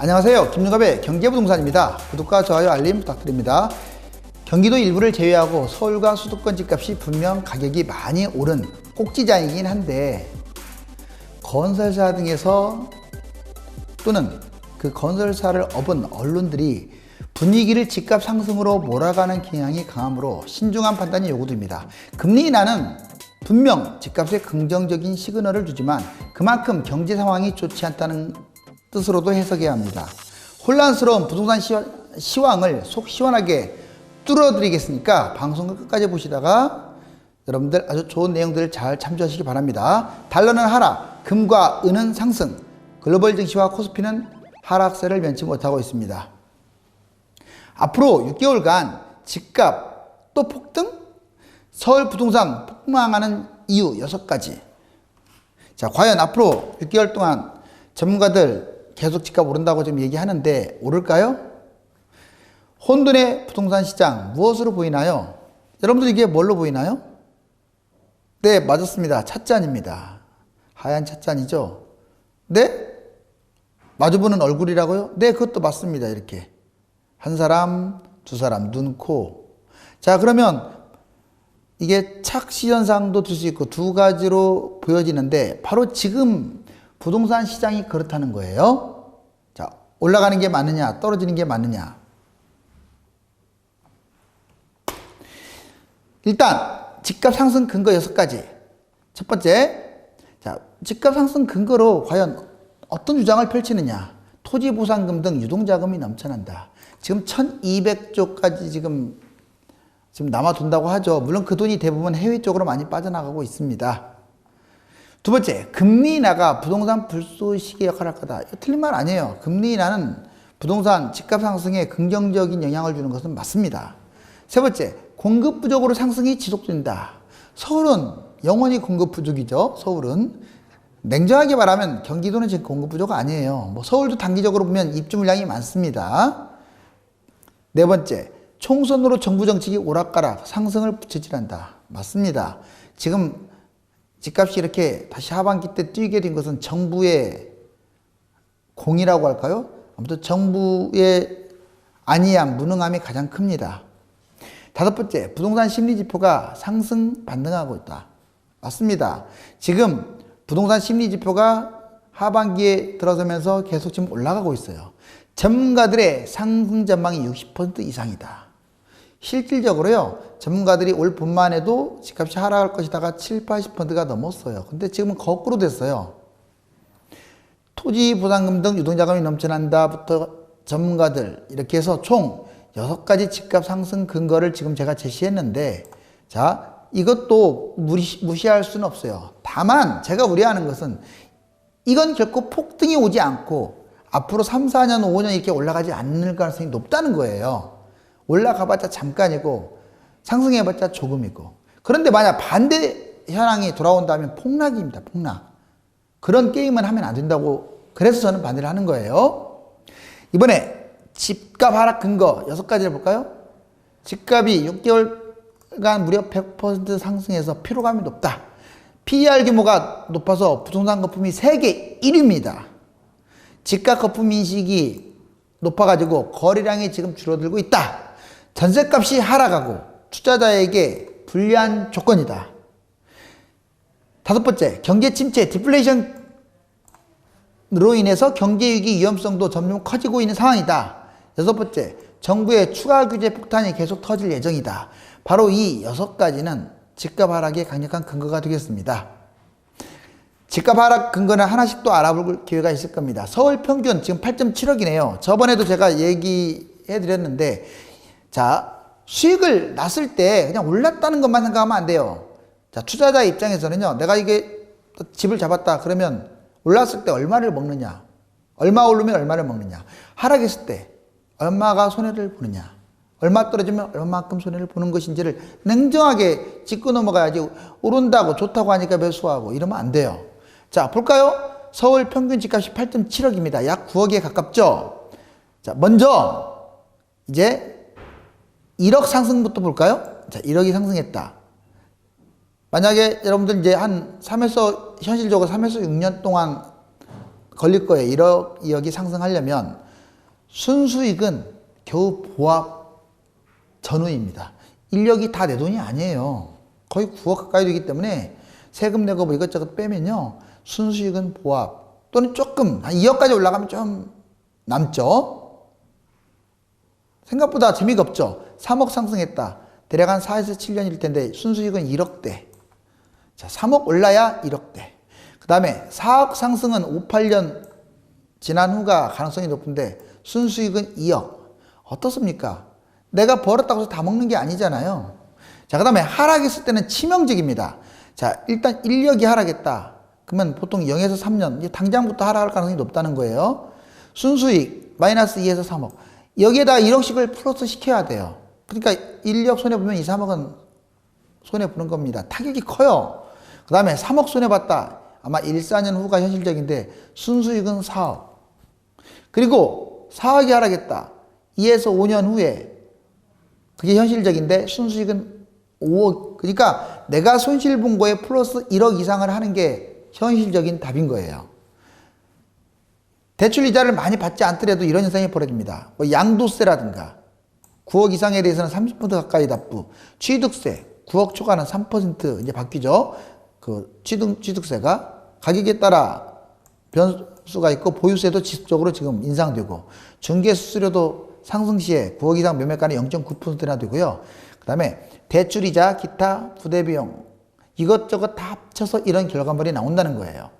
안녕하세요. 김용갑의 경제부동산입니다. 구독과 좋아요, 알림 부탁드립니다. 경기도 일부를 제외하고 서울과 수도권 집값이 분명 가격이 많이 오른 꼭지장이긴 한데, 건설사 등에서 또는 그 건설사를 업은 언론들이 분위기를 집값 상승으로 몰아가는 경향이 강하므로 신중한 판단이 요구됩니다. 금리 인하는 분명 집값에 긍정적인 시그널을 주지만 그만큼 경제 상황이 좋지 않다는 뜻으로도 해석해야 합니다. 혼란스러운 부동산 시황을 속 시원하게 뚫어드리겠으니까 방송을 끝까지 보시다가 여러분들 아주 좋은 내용들을 잘 참조하시기 바랍니다. 달러는 하락, 금과 은은 상승, 글로벌 증시와 코스피는 하락세를 면치 못하고 있습니다. 앞으로 6개월간 집값 또 폭등? 서울 부동산 폭망하는 이유 6가지. 자, 과연 앞으로 6개월 동안 전문가들 계속 집값 오른다고 지금 얘기하는데 오를까요? 혼돈의 부동산 시장 무엇으로 보이나요? 여러분들 이게 뭘로 보이나요? 네, 맞았습니다. 찻잔입니다. 하얀 찻잔이죠? 네? 마주보는 얼굴이라고요? 네, 그것도 맞습니다. 이렇게 한 사람, 두 사람, 눈, 코. 자, 그러면 이게 착시 현상도 들 수 있고 두 가지로 보여지는데 바로 지금 부동산 시장이 그렇다는 거예요. 자, 올라가는 게 맞느냐, 떨어지는 게 맞느냐. 일단 집값 상승 근거 6가지. 첫 번째, 자, 집값 상승 근거로 과연 어떤 주장을 펼치느냐. 토지보상금 등 유동자금이 넘쳐난다. 지금 1200조까지 지금 남아돈다고 하죠. 물론 그 돈이 대부분 해외 쪽으로 많이 빠져나가고 있습니다. 두 번째, 금리 인하가 부동산 불쏘시개 역할을 할 거다. 틀린 말 아니에요. 금리 인하는 부동산 집값 상승에 긍정적인 영향을 주는 것은 맞습니다. 세 번째, 공급 부족으로 상승이 지속된다. 서울은 영원히 공급 부족이죠. 서울은. 냉정하게 말하면 경기도는 지금 공급 부족 아니에요. 서울도 단기적으로 보면 입주 물량이 많습니다. 네 번째, 총선으로 정부 정책이 오락가락 상승을 부채질한다. 맞습니다. 지금 집값이 이렇게 다시 하반기 때 뛰게 된 것은 정부의 공이라고 할까요? 아무튼 정부의 안이함, 무능함이 가장 큽니다. 다섯 번째, 부동산 심리지표가 상승 반등하고 있다. 맞습니다. 지금 부동산 심리지표가 하반기에 들어서면서 계속 지금 올라가고 있어요. 전문가들의 상승 전망이 60% 이상이다. 실질적으로요, 전문가들이 올 봄만 해도 집값이 하락할 것이다가 70~80%가 넘었어요. 근데 지금은 거꾸로 됐어요. 토지 보상금 등 유동자금이 넘쳐난다부터 전문가들 이렇게 해서 총 6가지 집값 상승 근거를 지금 제가 제시했는데, 자, 이것도 무시할 수는 없어요. 다만 제가 우려하는 것은 이건 결코 폭등이 오지 않고 앞으로 3, 4년, 5년 이렇게 올라가지 않을 가능성이 높다는 거예요. 올라가봤자 잠깐이고 상승해봤자 조금이고. 그런데 만약 반대 현황이 돌아온다면 폭락입니다. 폭락. 그런 게임은 하면 안 된다고, 그래서 저는 반대를 하는 거예요. 이번에 집값 하락 근거 6가지를 볼까요? 집값이 6개월간 무려 100% 상승해서 피로감이 높다. PER 규모가 높아서 부동산 거품이 세계 1위입니다. 집값 거품 인식이 높아가지고 거래량이 지금 줄어들고 있다. 전셋값이 하락하고 투자자에게 불리한 조건이다. 다섯 번째, 경제 침체, 디플레이션으로 인해서 경제위기 위험성도 점점 커지고 있는 상황이다. 여섯 번째, 정부의 추가 규제 폭탄이 계속 터질 예정이다. 바로 이 6가지는 집값 하락의 강력한 근거가 되겠습니다. 집값 하락 근거는 하나씩 또 알아볼 기회가 있을 겁니다. 서울 평균 지금 8.7억이네요. 저번에도 제가 얘기해 드렸는데, 자, 수익을 났을 때 그냥 올랐다는 것만 생각하면 안 돼요. 자, 투자자 입장에서는요, 내가 이게 집을 잡았다 그러면 올랐을 때 얼마를 먹느냐, 얼마 오르면 얼마를 먹느냐, 하락했을 때 얼마가 손해를 보느냐, 얼마 떨어지면 얼마만큼 손해를 보는 것인지를 냉정하게 짚고 넘어가야지. 오른다고 좋다고 하니까 매수하고 이러면 안 돼요. 자, 볼까요? 서울 평균 집값이 8.7억입니다. 약 9억에 가깝죠? 자, 먼저 이제 1억 상승부터 볼까요? 자, 1억이 상승했다. 만약에 여러분들 이제 현실적으로 3에서 6년 동안 걸릴 거예요. 1억, 2억이 상승하려면. 순수익은 겨우 보합 전후입니다. 인력이 다 내 돈이 아니에요. 거의 9억 가까이 되기 때문에 세금 내고 뭐 이것저것 빼면요. 순수익은 보합 또는 조금 한 2억까지 올라가면 좀 남죠. 생각보다 재미가 없죠. 3억 상승했다. 대략 한 4에서 7년일 텐데 순수익은 1억대. 자, 3억 올라야 1억대. 그 다음에 4억 상승은 5, 8년 지난 후가 가능성이 높은데 순수익은 2억. 어떻습니까? 내가 벌었다고 해서 다 먹는 게 아니잖아요. 자, 그 다음에 하락했을 때는 치명적입니다. 자, 일단 인력이 하락했다. 그러면 보통 0에서 3년, 이제 당장부터 하락할 가능성이 높다는 거예요. 순수익 마이너스 2에서 3억. 여기에다 1억씩을 플러스 시켜야 돼요. 그러니까 인력 손해보면 2, 3억은 손해보는 겁니다. 타격이 커요. 그 다음에 3억 손해봤다. 아마 1, 4년 후가 현실적인데 순수익은 4억. 그리고 4억이 하락했다. 2에서 5년 후에 그게 현실적인데 순수익은 5억. 그러니까 내가 손실 본 거에 플러스 1억 이상을 하는 게 현실적인 답인 거예요. 대출 이자를 많이 받지 않더라도 이런 현상이 벌어집니다. 뭐 양도세라든가 9억 이상에 대해서는 30% 가까이 납부, 취득세 9억 초과는 3% 이제 바뀌죠. 그 취득세가 가격에 따라 변수가 있고 보유세도 지속적으로 지금 인상되고 중개 수수료도 상승 시에 9억 이상 매매가는 0.9%나 되고요. 그 다음에 대출이자 기타 부대비용 이것저것 다 합쳐서 이런 결과물이 나온다는 거예요.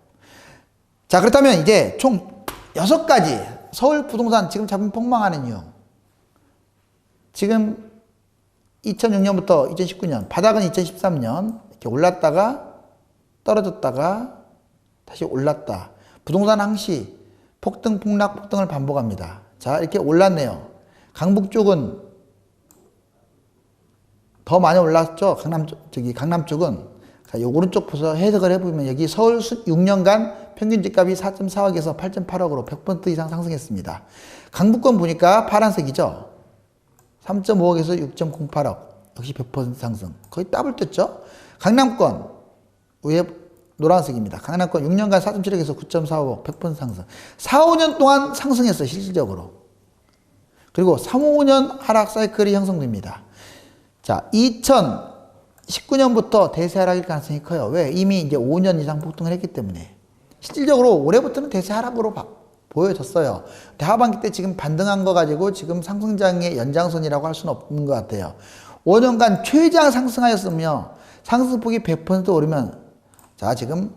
자, 그렇다면 이제 총 6가지 서울 부동산 지금 잡으면 폭망하는 이유. 지금 2006년부터 2019년 바닥은 2013년 이렇게 올랐다가 떨어졌다가 다시 올랐다. 부동산 항시 폭등 폭락 폭등을 반복합니다. 자, 이렇게 올랐네요. 강북 쪽은 더 많이 올랐죠. 강남 쪽은. 자, 요 오른쪽 보서 해석을 해보면 여기 서울 6년간 평균 집값이 4.4억에서 8.8억으로 100% 이상 상승했습니다. 강북권 보니까 파란색이죠. 3.5억에서 6.08억. 역시 100% 상승. 거의 더블 떴죠. 강남권 위에 노란색입니다. 강남권 6년간 4.7억에서 9.45억 100% 상승. 4, 5년 동안 상승했어요. 실질적으로. 그리고 3, 5년 하락 사이클이 형성됩니다. 자, 2019년부터 대세 하락일 가능성이 커요. 왜? 이미 이제 5년 이상 폭등을 했기 때문에. 실질적으로 올해부터는 대세 하락으로 보여졌어요. 하반기 때 지금 반등한 거 가지고 지금 상승장의 연장선이라고 할 수는 없는 것 같아요. 5년간 최장 상승하였으며 상승폭이 100% 오르면 자, 지금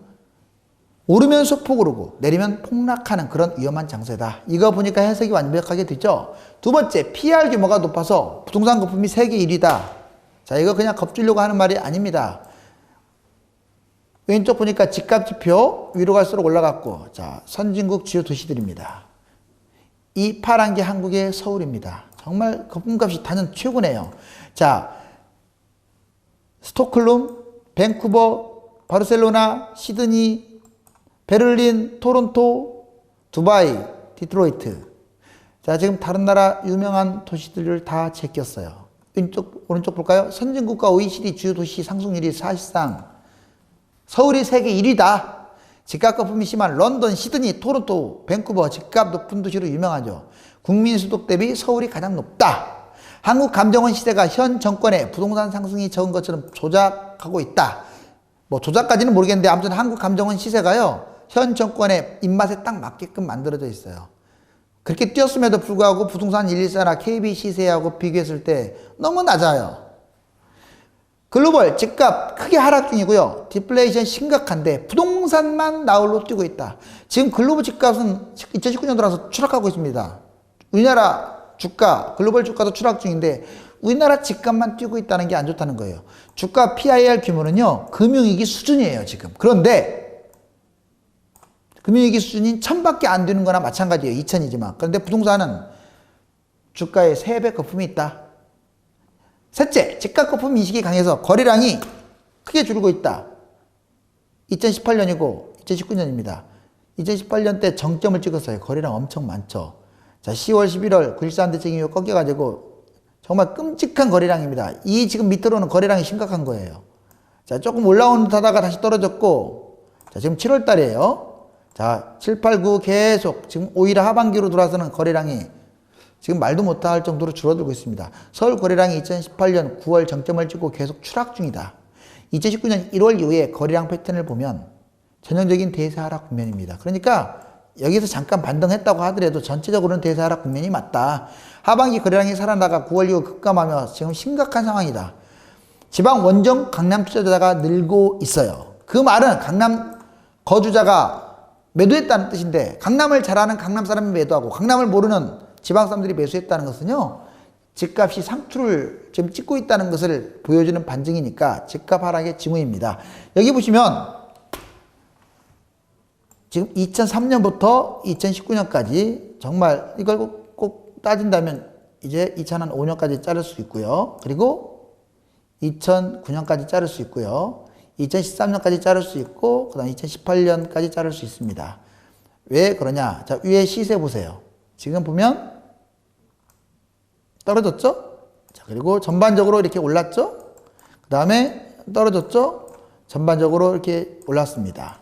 오르면 소폭 오르고 내리면 폭락하는 그런 위험한 장세다. 이거 보니까 해석이 완벽하게 되죠. 두 번째, PR 규모가 높아서 부동산 거품이 세계 1위다. 자, 이거 그냥 겁주려고 하는 말이 아닙니다. 왼쪽 보니까 집값 지표 위로 갈수록 올라갔고, 자, 선진국 주요 도시들입니다. 이 파란 게 한국의 서울입니다. 정말 거품값이 단연 최고네요. 자, 스톡홀름, 밴쿠버, 바르셀로나, 시드니, 베를린, 토론토, 두바이, 디트로이트. 자, 지금 다른 나라 유명한 도시들을 다 제꼈어요. 왼쪽, 오른쪽 볼까요? 선진국과 OECD 주요 도시 상승률이 사실상 서울이 세계 1위다. 집값 거품이 심한 런던, 시드니, 토론토, 밴쿠버 집값 높은 도시로 유명하죠. 국민 소득 대비 서울이 가장 높다. 한국감정원 시세가 현 정권의 부동산 상승이 적은 것처럼 조작하고 있다. 뭐 조작까지는 모르겠는데 아무튼 한국감정원 시세가요. 현 정권의 입맛에 딱 맞게끔 만들어져 있어요. 그렇게 뛰었음에도 불구하고 부동산 114나 KB 시세하고 비교했을 때 너무 낮아요. 글로벌 집값 크게 하락 중이고요. 디플레이션 심각한데 부동산만 나홀로 뛰고 있다. 지금 글로벌 집값은 2019년 들어서 추락하고 있습니다. 우리나라 주가, 글로벌 주가도 추락 중인데 우리나라 집값만 뛰고 있다는 게 안 좋다는 거예요. 주가 PIR 규모는요. 금융위기 수준이에요. 지금. 그런데 금융위기 수준인 1000밖에 안 되는 거나 마찬가지예요. 2000이지만. 그런데 부동산은 주가에 3배 거품이 있다. 셋째, 집값 거품 인식이 강해서 거래량이 크게 줄고 있다. 2018년이고 2019년입니다. 2018년 때 정점을 찍었어요. 거래량 엄청 많죠. 자, 10월, 11월 9.13 대책 이후 꺾여가지고 정말 끔찍한 거래량입니다. 이 지금 밑으로는 거래량이 심각한 거예요. 자, 조금 올라온 듯 하다가 다시 떨어졌고, 자, 지금 7월 달이에요. 자, 7, 8, 9 계속 지금 오히려 하반기로 들어와서는 거래량이 지금 말도 못할 정도로 줄어들고 있습니다. 서울 거래량이 2018년 9월 정점을 찍고 계속 추락 중이다. 2019년 1월 이후에 거래량 패턴을 보면 전형적인 대세 하락 국면입니다. 그러니까 여기서 잠깐 반등했다고 하더라도 전체적으로는 대세 하락 국면이 맞다. 하반기 거래량이 살아나가 9월 이후 급감하며 지금 심각한 상황이다. 지방 원정 강남 투자자가 늘고 있어요. 그 말은 강남 거주자가 매도했다는 뜻인데 강남을 잘 아는 강남 사람이 매도하고 강남을 모르는 지방 사람들이 매수했다는 것은요. 집값이 상투를 지금 찍고 있다는 것을 보여주는 반증이니까 집값 하락의 징후입니다. 여기 보시면 지금 2003년부터 2019년까지 정말 이걸 꼭 따진다면 이제 2005년까지 자를 수 있고요. 그리고 2009년까지 자를 수 있고요. 2013년까지 자를 수 있고 그 다음 2018년까지 자를 수 있습니다. 왜 그러냐? 자, 위에 시세 보세요. 지금 보면 떨어졌죠? 자, 그리고 전반적으로 이렇게 올랐죠? 그 다음에 떨어졌죠? 전반적으로 이렇게 올랐습니다.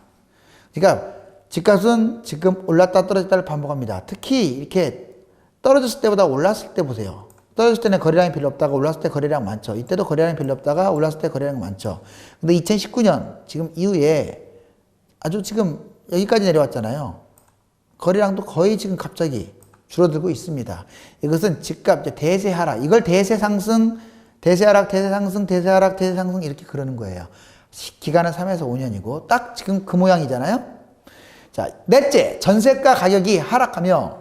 그러니까 집값은 지금 올랐다 떨어졌다를 반복합니다. 특히 이렇게 떨어졌을 때보다 올랐을 때 보세요. 떨어졌을 때는 거래량이 별로 없다가 올랐을 때 거래량 많죠. 이때도 거래량이 별로 없다가 올랐을 때 거래량 많죠. 근데 2019년 지금 이후에 아주 지금 여기까지 내려왔잖아요. 거래량도 거의 지금 갑자기 줄어들고 있습니다. 이것은 집값, 대세 하락, 이걸 대세 상승, 대세 하락, 대세 상승, 대세 하락, 대세 상승 이렇게 그러는 거예요. 기간은 3에서 5년이고 딱 지금 그 모양이잖아요. 자, 넷째, 전세가 가격이 하락하며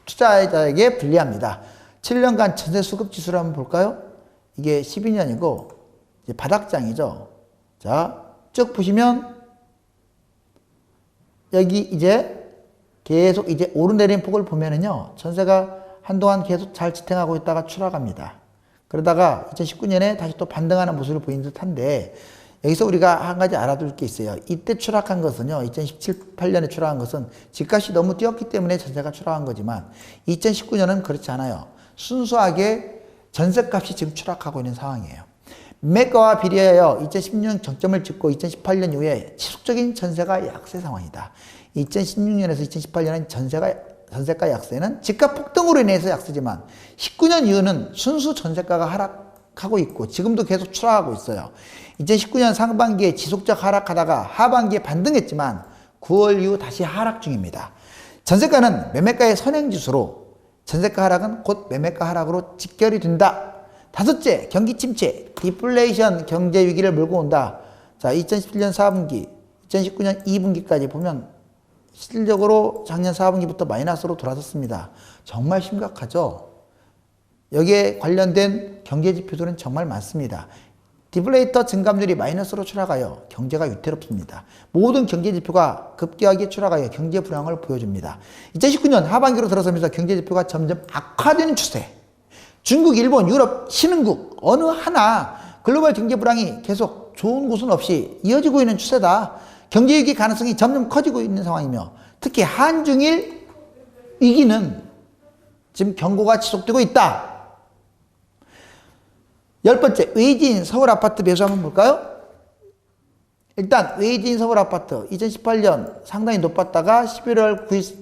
투자자에게 불리합니다. 7년간 전세 수급 지수를 한번 볼까요? 이게 12년이고 이제 바닥장이죠. 자, 쭉 보시면 여기 이제 계속 이제 오르내린 폭을 보면은요, 전세가 한동안 계속 잘 지탱하고 있다가 추락합니다. 그러다가 2019년에 다시 또 반등하는 모습을 보이는 듯한데, 여기서 우리가 한 가지 알아둘 게 있어요. 이때 추락한 것은요, 2017, 18년에 추락한 것은 집값이 너무 뛰었기 때문에 전세가 추락한 거지만, 2019년은 그렇지 않아요. 순수하게 전세값이 지금 추락하고 있는 상황이에요. 매가와 비례하여 2016년 정점을 찍고 2018년 이후에 지속적인 전세가 약세 상황이다. 2016년에서 2018년은 전세가 약세는 집값 폭등으로 인해서 약세지만 19년 이후는 순수 전세가가 하락하고 있고 지금도 계속 추락하고 있어요. 2019년 상반기에 지속적 하락하다가 하반기에 반등했지만 9월 이후 다시 하락 중입니다. 전세가는 매매가의 선행지수로 전세가 하락은 곧 매매가 하락으로 직결이 된다. 다섯째, 경기 침체, 디플레이션 경제 위기를 몰고 온다. 자, 2017년 4분기, 2019년 2분기까지 보면 실질적으로 작년 4분기부터 마이너스로 돌아섰습니다. 정말 심각하죠? 여기에 관련된 경제 지표들은 정말 많습니다. 디플레이터 증감률이 마이너스로 추락하여 경제가 위태롭습니다. 모든 경제 지표가 급격하게 추락하여 경제 불황을 보여줍니다. 2019년 하반기로 들어서면서 경제 지표가 점점 악화되는 추세. 중국, 일본, 유럽, 신흥국 어느 하나 글로벌 경제 불황이 계속 좋은 곳은 없이 이어지고 있는 추세다. 경제 위기 가능성이 점점 커지고 있는 상황이며 특히 한중일 위기는 지금 경고가 지속되고 있다. 10번째, 외지인 서울 아파트 매수 한번 볼까요? 일단 외지인 서울 아파트 2018년 상당히 높았다가 11월 9일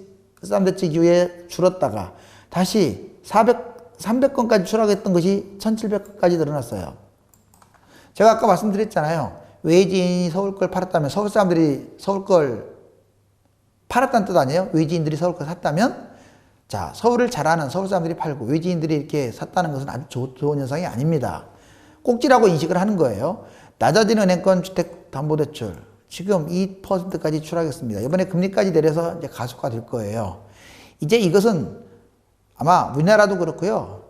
쌈대책 이후에 줄었다가 다시 300건까지 추락했던 것이 1700건까지 늘어났어요. 제가 아까 말씀드렸잖아요. 외지인이 서울 걸 팔았다면 서울 사람들이 서울 걸 팔았다는 뜻 아니에요? 외지인들이 서울 걸 샀다면 자, 서울을 잘 아는 서울 사람들이 팔고 외지인들이 이렇게 샀다는 것은 아주 좋은 현상이 아닙니다. 꼭지라고 인식을 하는 거예요. 낮아지는 은행권 주택담보대출 지금 2%까지 추락했습니다. 이번에 금리까지 내려서 이제 가속화될 거예요. 이제 이것은 아마 우리나라도 그렇고요.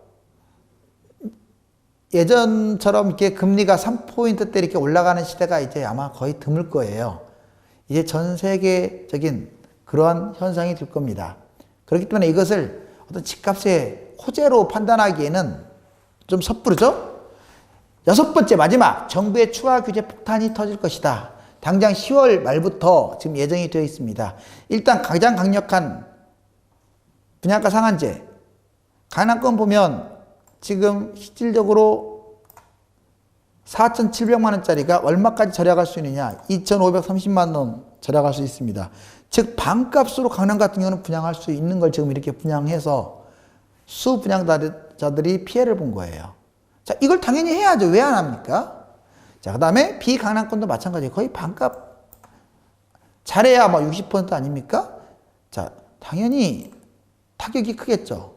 예전처럼 이렇게 금리가 3포인트대 이렇게 올라가는 시대가 이제 아마 거의 드물 거예요. 이제 전 세계적인 그러한 현상이 될 겁니다. 그렇기 때문에 이것을 어떤 집값의 호재로 판단하기에는 좀 섣부르죠? 6번째 마지막, 정부의 추가 규제 폭탄이 터질 것이다. 당장 10월 말부터 지금 예정이 되어 있습니다. 일단 가장 강력한 분양가 상한제, 강남권 보면 지금 실질적으로 4,700만 원짜리가 얼마까지 절약할 수 있느냐? 2,530만 원 절약할 수 있습니다. 즉 반값으로 강남 같은 경우는 분양할 수 있는 걸 지금 이렇게 분양해서 수분양자들이 피해를 본 거예요. 자, 이걸 당연히 해야죠. 왜 안 합니까? 자, 그 다음에 비강남권도 마찬가지예요. 거의 반값. 잘해야 뭐 60% 아닙니까? 자, 당연히 타격이 크겠죠.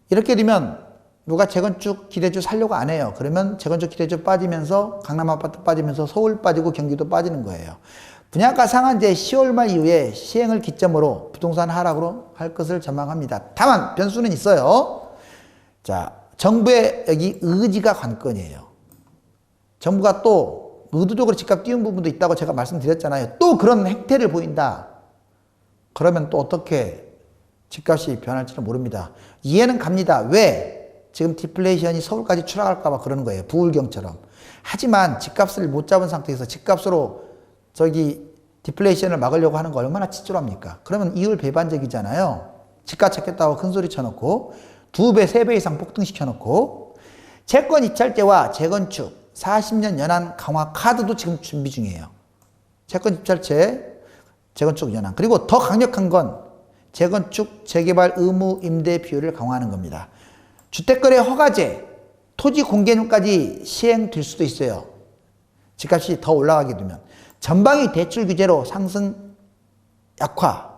이렇게 되면 누가 재건축 기대주 살려고 안 해요. 그러면 재건축 기대주 빠지면서 강남 아파트 빠지면서 서울 빠지고 경기도 빠지는 거예요. 분양가 상한제 10월 말 이후에 시행을 기점으로 부동산 하락으로 할 것을 전망합니다. 다만 변수는 있어요. 자, 정부의 여기 의지가 관건이에요. 정부가 또 의도적으로 집값 띄운 부분도 있다고 제가 말씀드렸잖아요. 또 그런 행태를 보인다. 그러면 또 어떻게 집값이 변할지는 모릅니다. 이해는 갑니다. 왜? 지금 디플레이션이 서울까지 추락할까 봐 그러는 거예요. 부울경처럼. 하지만 집값을 못 잡은 상태에서 집값으로 디플레이션을 막으려고 하는 거 얼마나 치졸합니까? 그러면 이율 배반적이잖아요. 집값 찾겠다고 큰 소리 쳐놓고 2배, 3배 이상 폭등시켜놓고 채권 입찰제와 재건축 40년 연한 강화 카드도 지금 준비 중이에요. 채권 입찰제, 재건축 연한. 그리고 더 강력한 건 재건축, 재개발 의무 임대 비율을 강화하는 겁니다. 주택거래 허가제, 토지 공개념까지 시행될 수도 있어요. 집값이 더 올라가게 되면. 전방위 대출 규제로 상승 약화.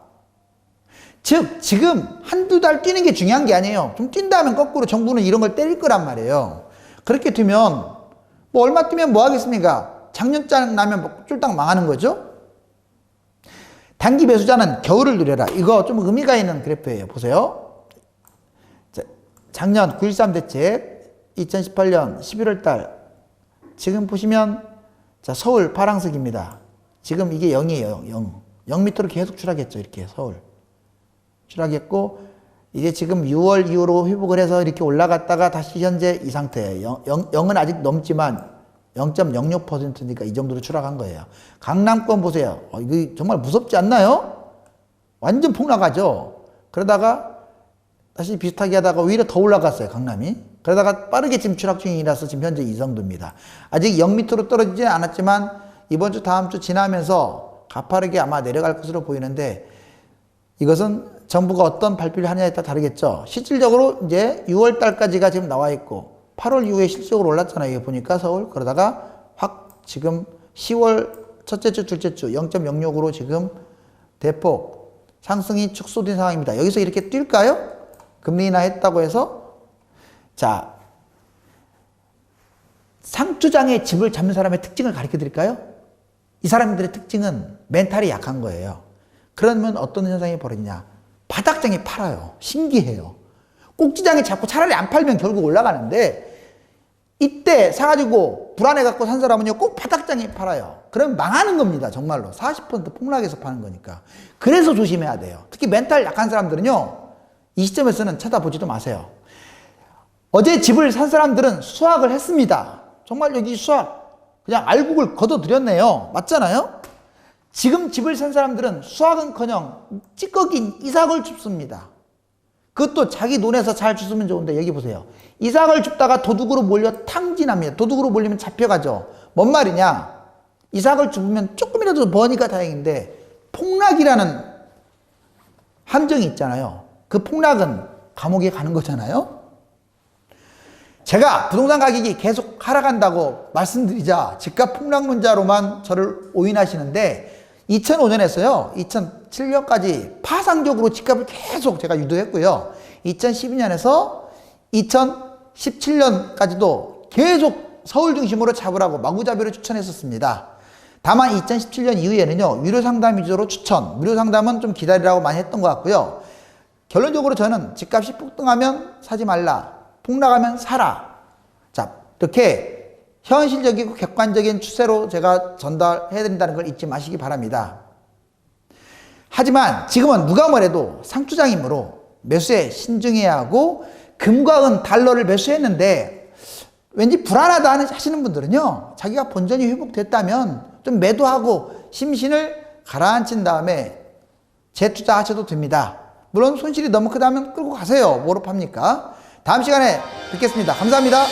즉 지금 한두 달 뛰는 게 중요한 게 아니에요. 좀 뛴다 하면 거꾸로 정부는 이런 걸 때릴 거란 말이에요. 그렇게 되면 뭐 얼마 뛰면 뭐 하겠습니까? 작년장 나면 뭐 쫄딱 망하는 거죠. 단기 매수자는 겨울을 누려라. 이거 좀 의미가 있는 그래프예요. 보세요. 자, 작년 9.13 대책 2018년 11월 달 지금 보시면 자, 서울 파란색입니다. 지금 이게 0이에요. 0. 0 밑으로 계속 추락했죠. 이렇게 서울. 추락했고 이제 지금 6월 이후로 회복을 해서 이렇게 올라갔다가 다시 현재 이 상태예요. 0은 아직 넘지만 0.06%니까 이 정도로 추락한 거예요. 강남권 보세요. 이거 정말 무섭지 않나요? 완전 폭락하죠. 그러다가 다시 비슷하게 하다가 오히려 더 올라갔어요. 강남이. 그러다가 빠르게 지금 추락 중이라서 지금 현재 이 정도입니다. 아직 0 밑으로 떨어지지는 않았지만 이번 주 다음 주 지나면서 가파르게 아마 내려갈 것으로 보이는데 이것은 정부가 어떤 발표를 하냐에 따라 다르겠죠. 실질적으로 이제 6월 달까지가 지금 나와 있고 8월 이후에 실질적으로 올랐잖아요. 이거 보니까 서울. 그러다가 확 지금 10월 첫째 주, 둘째 주 0.06으로 지금 대폭 상승이 축소된 상황입니다. 여기서 이렇게 뛸까요? 금리 인하 했다고 해서 자, 상투장에 집을 잡는 사람의 특징을 가르쳐 드릴까요? 이 사람들의 특징은 멘탈이 약한 거예요. 그러면 어떤 현상이 벌어지냐? 바닥장에 팔아요. 신기해요. 꼭지장에 잡고 차라리 안 팔면 결국 올라가는데 이때 사가지고 불안해갖고 산 사람은요 꼭 바닥장에 팔아요. 그럼 망하는 겁니다. 정말로. 40% 폭락해서 파는 거니까. 그래서 조심해야 돼요. 특히 멘탈 약한 사람들은요 이 시점에서는 쳐다보지도 마세요. 어제 집을 산 사람들은 수확을 했습니다. 정말 여기 수확 그냥 알곡을 걷어들였네요. 맞잖아요? 지금 집을 산 사람들은 수확은커녕 찌꺼기 이삭을 줍습니다. 그것도 자기 논에서 잘 줬으면 좋은데 여기 보세요. 이삭을 줍다가 도둑으로 몰려 탕진합니다. 도둑으로 몰리면 잡혀가죠. 뭔 말이냐? 이삭을 줍으면 조금이라도 버니까 다행인데 폭락이라는 함정이 있잖아요. 그 폭락은 감옥에 가는 거잖아요. 제가 부동산 가격이 계속 하락한다고 말씀드리자 집값 폭락론자로만 저를 오인하시는데 2005년에서요 2007년까지 파상적으로 집값을 계속 제가 유도했고요 2012년에서 2017년까지도 계속 서울 중심으로 잡으라고 마구잡이로 추천했었습니다. 다만 2017년 이후에는요 유료 상담 위주로 추천, 무료 상담은 좀 기다리라고 많이 했던 것 같고요. 결론적으로 저는 집값이 폭등하면 사지 말라, 폭락하면 사라. 자, 이렇게 현실적이고 객관적인 추세로 제가 전달해야 된다는 걸 잊지 마시기 바랍니다. 하지만 지금은 누가 뭐래도 상투장이므로 매수에 신중해야 하고 금과 은, 달러를 매수했는데 왠지 불안하다 하시는 분들은요 자기가 본전이 회복됐다면 좀 매도하고 심신을 가라앉힌 다음에 재투자하셔도 됩니다. 물론 손실이 너무 크다면 끌고 가세요. 뭐로 팝니까? 다음 시간에 뵙겠습니다. 감사합니다.